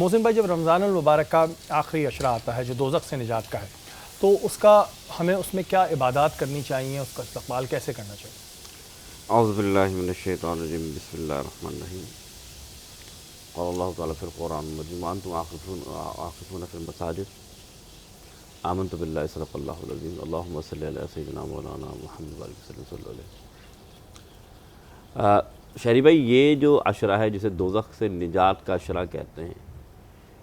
محسن بھائی، جب رمضان المبارک کا آخری عشرہ آتا ہے جو دوزخ سے نجات کا ہے، تو اس کا ہمیں اس میں کیا عبادات کرنی چاہیے، اس کا استقبال کیسے کرنا چاہیے؟ اعوذ باللہ من الشیطان الرجیم، بسم اللہ الرحمن الرحیم۔ قال اللہ تعالیٰ فی القرآن المجید وانتم عاکفون فی المساجد آمنت باللہ صدق اللہ العظیم اللہم صلی علی سیدنا مولانا محمد صلی اللہ علیہ وسلم۔ شہری بھائی، یہ جو عشرہ ہے جسے دوزخ سے نجات کا عشرہ کہتے ہیں،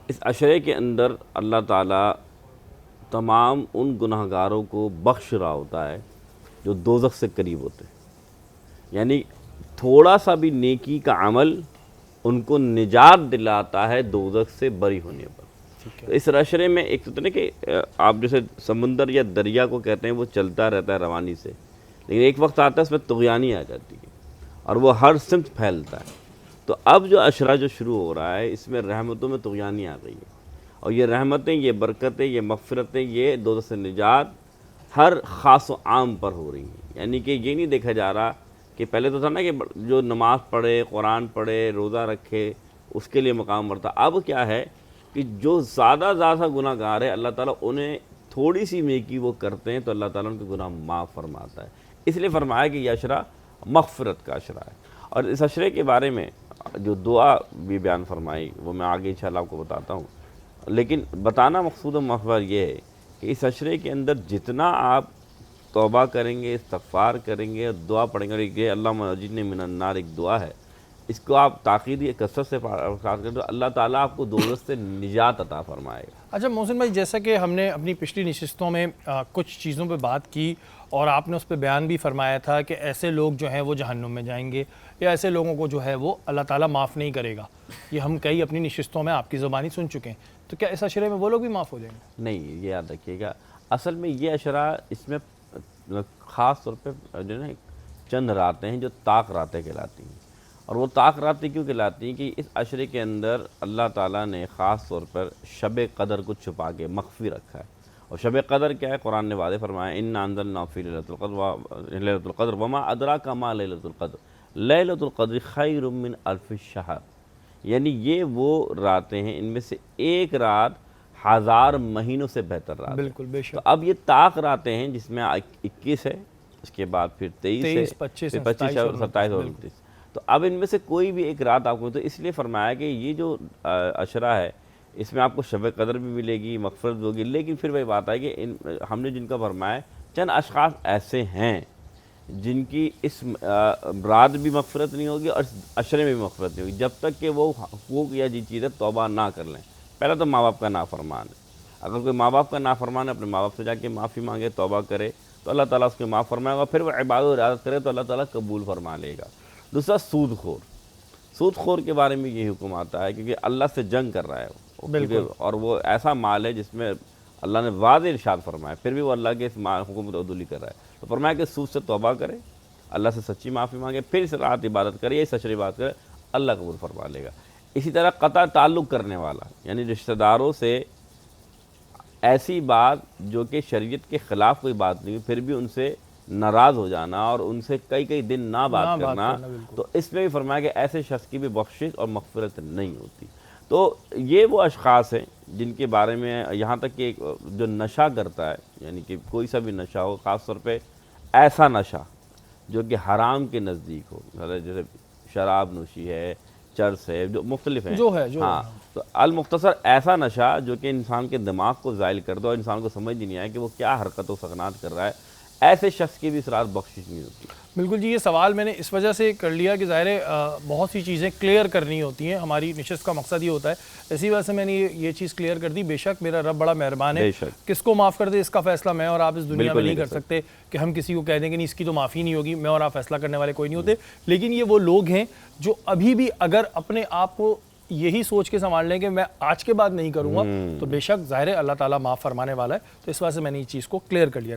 اس عشرے کے اندر اللہ تعالیٰ تمام ان گناہ گاروں کو بخش رہا ہوتا ہے جو دوزخ سے قریب ہوتے ہیں، یعنی تھوڑا سا بھی نیکی کا عمل ان کو نجات دلاتا ہے دوزخ سے بری ہونے پر۔ تو اس عشرے میں ایک تو نہیں کہ آپ جیسے سمندر یا دریا کو کہتے ہیں وہ چلتا رہتا ہے روانی سے، لیکن ایک وقت آتا ہے اس میں طغیانی آ جاتی ہے اور وہ ہر سمت پھیلتا ہے۔ تو اب جو عشرہ جو شروع ہو رہا ہے اس میں رحمتوں میں طغیانی آ گئی ہے، اور یہ رحمتیں، یہ برکتیں، یہ مغفرتیں، یہ دوزخ سے نجات ہر خاص و عام پر ہو رہی ہیں۔ یعنی کہ یہ نہیں دیکھا جا رہا کہ پہلے تو تھا نا کہ جو نماز پڑھے، قرآن پڑھے، روزہ رکھے اس کے لیے مقام بڑھتا۔ اب کیا ہے کہ جو زیادہ گناہ گار ہے اللہ تعالیٰ انہیں تھوڑی سی نیکی وہ کرتے ہیں تو اللہ تعالیٰ ان کے گناہ معاف فرماتا ہے۔ اس لیے فرمایا کہ یہ عشرہ مغفرت کا عشرہ ہے۔ اور اس عشرے کے بارے میں جو دعا بھی بیان فرمائی وہ میں آگے انشاءاللہ آپ کو بتاتا ہوں، لیکن بتانا مقصود و محور یہ ہے کہ اس عشرے کے اندر جتنا آپ توبہ کریں گے، استغفار کریں گے، دعا پڑھیں گے، اور یہ اللہم اجرنی من النار ایک دعا ہے، اس کو آپ تاکیدی کثرت سے کریں تو اللہ تعالیٰ آپ کو دوزخ سے نجات عطا فرمائے گا۔ اچھا محسن بھائی، جیسا کہ ہم نے اپنی پچھلی نشستوں میں کچھ چیزوں پہ بات کی اور آپ نے اس پہ بیان بھی فرمایا تھا کہ ایسے لوگ جو ہیں وہ جہنم میں جائیں گے، یا ایسے لوگوں کو جو ہے وہ اللہ تعالیٰ معاف نہیں کرے گا، یہ ہم کئی اپنی نشستوں میں آپ کی زبانی سن چکے ہیں، تو کیا اس عشرے میں وہ لوگ بھی معاف ہو جائیں گے؟ نہیں، یہ یاد رکھیے گا، اصل میں یہ عشرہ اس میں خاص طور پہ جو ہے چند راتیں ہیں جو طاق راتیں کہلاتی ہیں، اور وہ طاق راتیں کیوں کہلاتی ہیں کہ اس عشرے کے اندر اللہ تعالیٰ نے خاص طور پر شب قدر کو چھپا کے مخفی رکھا ہے۔ اور شب قدر کیا ہے؟ قرآن نے واضح فرمایا اِنَّا أَنزَلْنَاهُ فِي لَيْلَةِ الْقَدْرِ وَمَا أَدْرَاكَ مَا لَيْلَةُ الْقَدْرِ لَيْلَةُ الْقَدْرِ خَيْرٌ مِّنْ أَلْفِ الشَّهْرِ، یعنی یہ وہ راتیں ہیں، ان میں سے ایک رات 1000 مہینوں سے بہتر رات ہے۔ بالکل، بے شک۔ تو اب یہ طاق راتیں ہیں جس میں 21 ہے، اس کے بعد پھر 23 ہے، 25 پھر 25 اور 27 اور 29۔ تو اب ان میں سے کوئی بھی ایک رات آپ کو، تو اس لیے فرمایا کہ یہ جو عشرہ ہے اس میں آپ کو شب قدر بھی ملے گی، مغفرت بھی ہوگی، لیکن پھر وہی بات ہے کہ ہم نے جن کا فرمایا چند اشخاص ایسے ہیں جن کی اس رات بھی مغفرت نہیں ہوگی اور عشرے میں بھی مغفرت نہیں ہوگی جب تک کہ وہ حقوق یا جی چیزیں توبہ نہ کر لیں۔ پہلا تو ماں باپ کا نافرمان ہے، اگر کوئی ماں باپ کا نافرمان ہے اپنے ماں باپ سے جا کے معافی مانگے، توبہ کرے تو اللہ تعالیٰ اس کے معاف فرمائے گا، پھر وہ عبادت و ریاضت کرے تو اللہ تعالیٰ قبول فرما لے گا۔ دوسرا سود خور کے بارے میں یہ حکم آتا ہے کیونکہ اللہ سے جنگ کر رہا ہے وہ، اور وہ ایسا مال ہے جس میں اللہ نے واضح ارشاد فرمایا، پھر بھی وہ اللہ کے اس حکم کو عدولی کر رہا ہے، تو فرمایا کہ سود سے توبہ کرے، اللہ سے سچی معافی مانگے، پھر اس رات عبادت کرے یا اس عشرے عبادت کرے، اللہ قبول فرما لے گا۔ اسی طرح قطع تعلق کرنے والا، یعنی رشتہ داروں سے ایسی بات جو کہ شریعت کے خلاف کوئی بات نہیں، پھر بھی ان سے ناراض ہو جانا اور ان سے کئی دن نہ بات کرنا، تو اس میں بھی فرمایا کہ ایسے شخص کی بھی بخشش اور مغفرت نہیں ہوتی۔ تو یہ وہ اشخاص ہیں جن کے بارے میں یہاں تک کہ جو نشہ کرتا ہے، یعنی کہ کوئی سا بھی نشہ ہو، خاص طور پہ ایسا نشہ جو کہ حرام کے نزدیک ہو، جیسے شراب نوشی ہے، چرس ہے، جو مختلف ہیں، ہاں، تو المختصر ایسا نشہ جو کہ انسان کے دماغ کو زائل کر دو اور انسان کو سمجھ نہیں آئے کہ وہ کیا حرکت و سکنات کر رہا ہے، ایسے شخص کی بھی اس رات بخشش نہیں ہوتی۔ بالکل جی، یہ سوال میں نے اس وجہ سے کر لیا کہ ظاہر بہت سی چیزیں کلیئر کرنی ہوتی ہیں، ہماری نشست کا مقصد یہ ہوتا ہے، اسی وجہ سے میں نے یہ چیز کلیئر کر دی۔ بے شک میرا رب بڑا مہربان ہے، کس کو معاف کر دے اس کا فیصلہ میں اور آپ اس دنیا میں نہیں کر سکتے کہ ہم کسی کو کہہ دیں کہ نہیں اس کی تو معافی نہیں ہوگی، میں اور آپ فیصلہ کرنے والے کوئی نہیں ہوتے، لیکن یہ وہ لوگ ہیں جو ابھی بھی اگر اپنے آپ کو یہی سوچ کے سنبھال لیں کہ میں آج کے بعد نہیں کروں گا تو بے شک ظاہر ہے اللہ تعالیٰ معاف فرمانے والا ہے، تو اس وجہ سے میں نے یہ چیز کو کلیئر کر لیا تھا۔